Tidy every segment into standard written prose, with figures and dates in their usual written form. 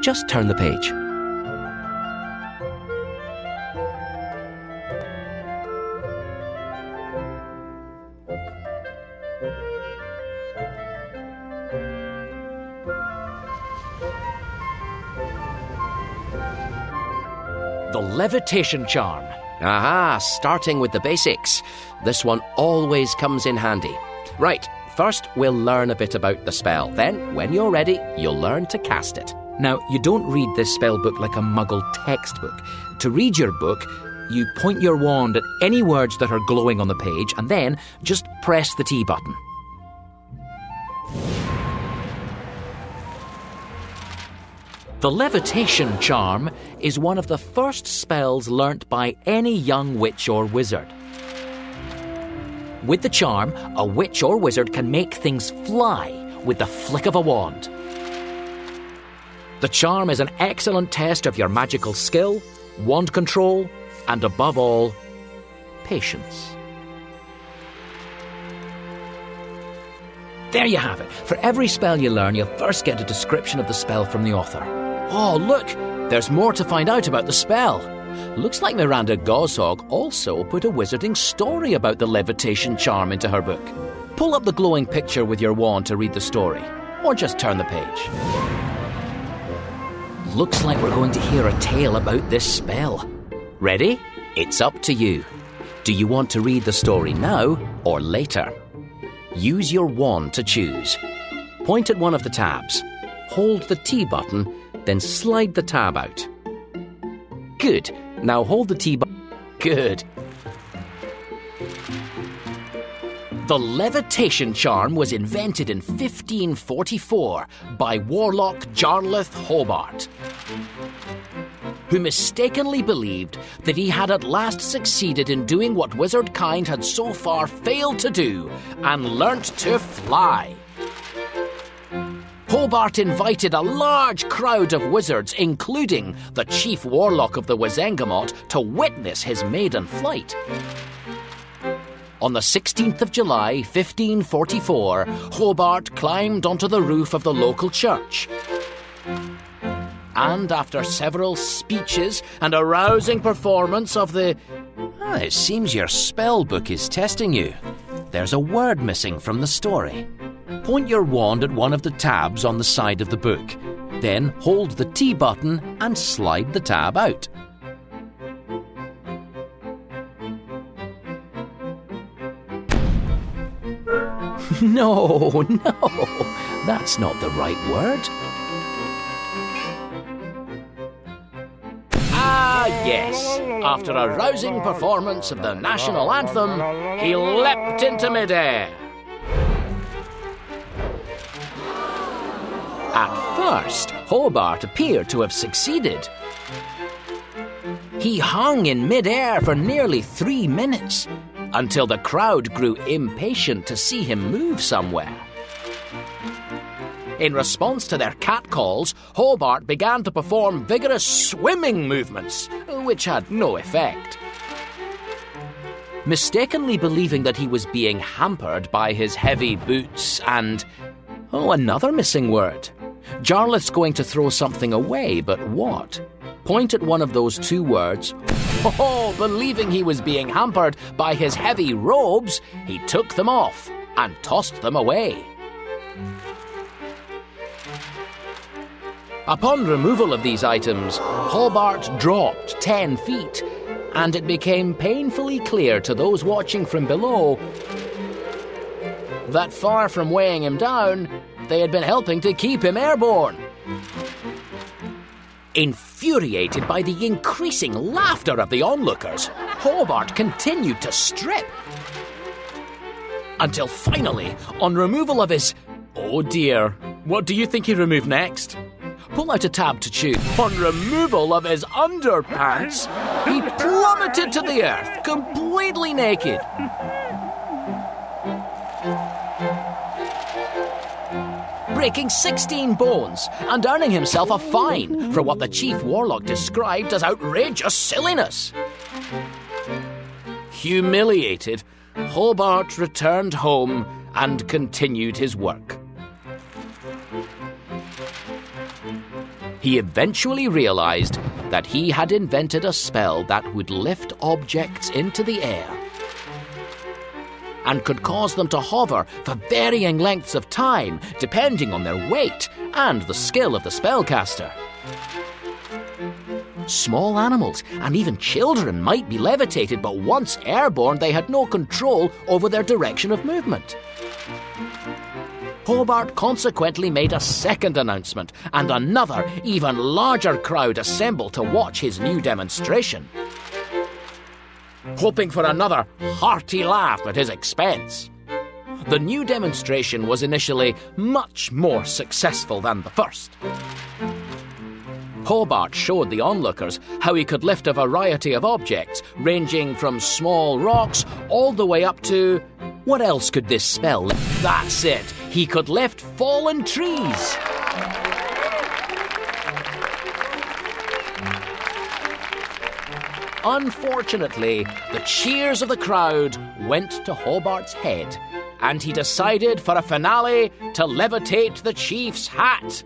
Just turn the page. The levitation charm. Aha, starting with the basics. This one always comes in handy. Right, first we'll learn a bit about the spell. Then, when you're ready, you'll learn to cast it. Now, you don't read this spell book like a muggle textbook. To read your book, you point your wand at any words that are glowing on the page and then just press the T button. The levitation charm is one of the first spells learnt by any young witch or wizard. With the charm, a witch or wizard can make things fly with the flick of a wand. The charm is an excellent test of your magical skill, wand control, and above all, patience. There you have it. For every spell you learn, you'll first get a description of the spell from the author. Oh, look! There's more to find out about the spell. Looks like Miranda Gosshog also put a wizarding story about the levitation charm into her book. Pull up the glowing picture with your wand to read the story, or just turn the page. Looks like we're going to hear a tale about this spell. Ready? It's up to you. Do you want to read the story now or later? Use your wand to choose. Point at one of the tabs. Hold the T button, then slide the tab out. Good. Now hold the T button. Good. The levitation charm was invented in 1544 by Warlock Jarlath Hobart, who mistakenly believed that he had at last succeeded in doing what wizard kind had so far failed to do, and learnt to fly. Hobart invited a large crowd of wizards, including the chief warlock of the Wizengamot, to witness his maiden flight. On the 16th of July, 1544, Hobart climbed onto the roof of the local church. And after several speeches and a rousing performance of the... it seems your spell book is testing you. There's a word missing from the story. Point your wand at one of the tabs on the side of the book. Then hold the T button and slide the tab out. No, that's not the right word. Ah, yes. After a rousing performance of the national anthem, he leapt into midair. At first, Hobart appeared to have succeeded. He hung in midair for nearly 3 minutes, until the crowd grew impatient to see him move somewhere. In response to their catcalls, Hobart began to perform vigorous swimming movements, which had no effect. Mistakenly believing that he was being hampered by his heavy boots and... another missing word. Jarlath's going to throw something away, but what? Point at one of those 2 words. Believing he was being hampered by his heavy robes, he took them off and tossed them away. Upon removal of these items, Hobart dropped 10 feet, and it became painfully clear to those watching from below that far from weighing him down, they had been helping to keep him airborne. Infuriated by the increasing laughter of the onlookers, Hobart continued to strip. Until finally, on removal of his... oh dear, what do you think he removed next? Pull out a tab to choose. On removal of his underpants, he plummeted to the earth, completely naked. Breaking 16 bones and earning himself a fine for what the chief warlock described as outrageous silliness. Humiliated, Hobart returned home and continued his work. He eventually realised that he had invented a spell that would lift objects into the air and could cause them to hover for varying lengths of time, depending on their weight and the skill of the spellcaster. Small animals and even children might be levitated, but once airborne they had no control over their direction of movement. Hobart consequently made a second announcement, and another, even larger crowd assembled to watch his new demonstration, hoping for another hearty laugh at his expense. The new demonstration was initially much more successful than the first. Hobart showed the onlookers how he could lift a variety of objects, ranging from small rocks all the way up to... What else could this spell lift? That's it! He could lift fallen trees! Unfortunately, the cheers of the crowd went to Hobart's head, and he decided for a finale to levitate the chief's hat.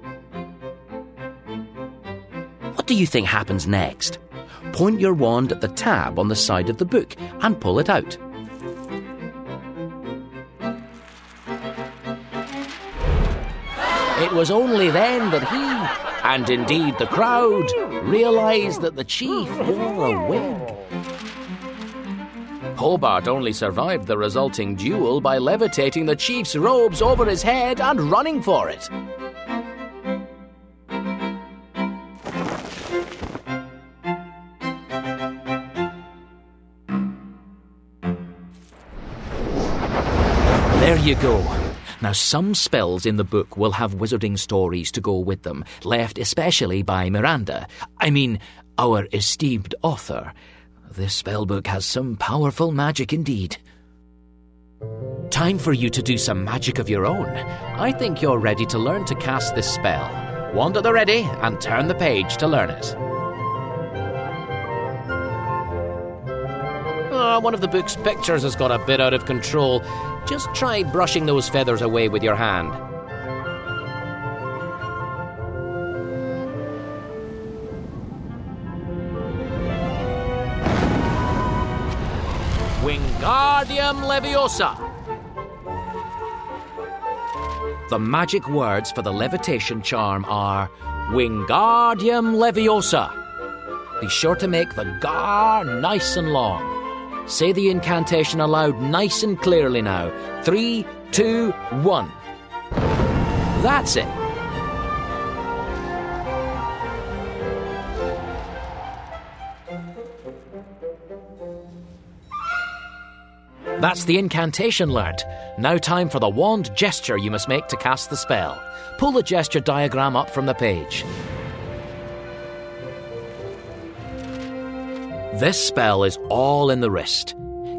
What do you think happens next? Point your wand at the tab on the side of the book and pull it out. It was only then that he, and indeed the crowd, realised that the chief wore a wig. Hobart only survived the resulting duel by levitating the chief's robes over his head and running for it. There you go. Now, some spells in the book will have wizarding stories to go with them, left especially by Miranda. I mean, our esteemed author. This spellbook has some powerful magic indeed. Time for you to do some magic of your own. I think you're ready to learn to cast this spell. Wand at the ready and turn the page to learn it. One of the book's pictures has got a bit out of control. Just try brushing those feathers away with your hand. Wingardium Leviosa! The magic words for the levitation charm are Wingardium Leviosa. Be sure to make the gar nice and long. Say the incantation aloud nice and clearly now. 3, 2, 1. That's it. That's the incantation learnt. Now time for the wand gesture you must make to cast the spell. Pull the gesture diagram up from the page. This spell is all in the wrist.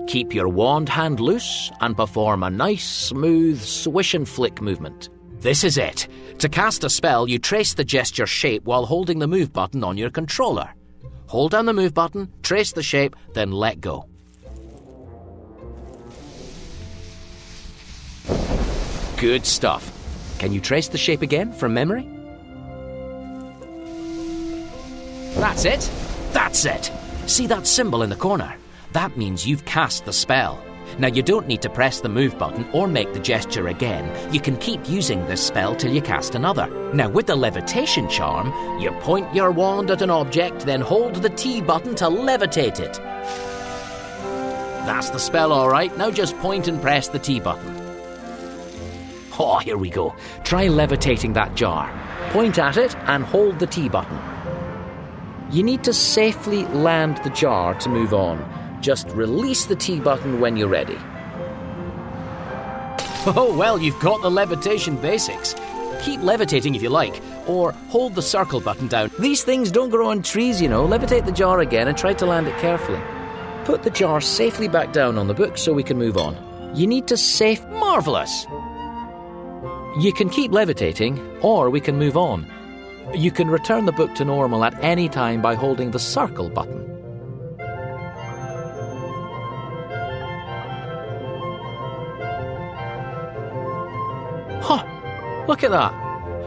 Keep your wand hand loose and perform a nice, smooth swish and flick movement. This is it. To cast a spell, you trace the gesture shape while holding the move button on your controller. Hold down the move button, trace the shape, then let go. Good stuff. Can you trace the shape again from memory? That's it. That's it. See that symbol in the corner? That means you've cast the spell. Now you don't need to press the move button or make the gesture again. You can keep using this spell till you cast another. Now with the levitation charm, you point your wand at an object, then hold the T button to levitate it. That's the spell all right. Now just point and press the T button. Oh, here we go. Try levitating that jar. Point at it and hold the T button. You need to safely land the jar to move on. Just release the T button when you're ready. Oh, well, you've got the levitation basics. Keep levitating if you like, or hold the circle button down. These things don't grow on trees, you know. Levitate the jar again and try to land it carefully. Put the jar safely back down on the book so we can move on. You need to Marvellous! You can keep levitating, or we can move on. You can return the book to normal at any time by holding the circle button. Huh! Look at that!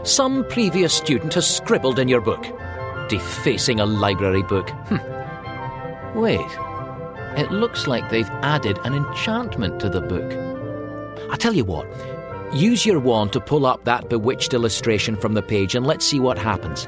Some previous student has scribbled in your book. Defacing a library book. Wait. It looks like they've added an enchantment to the book. I tell you what. Use your wand to pull up that bewitched illustration from the page and let's see what happens.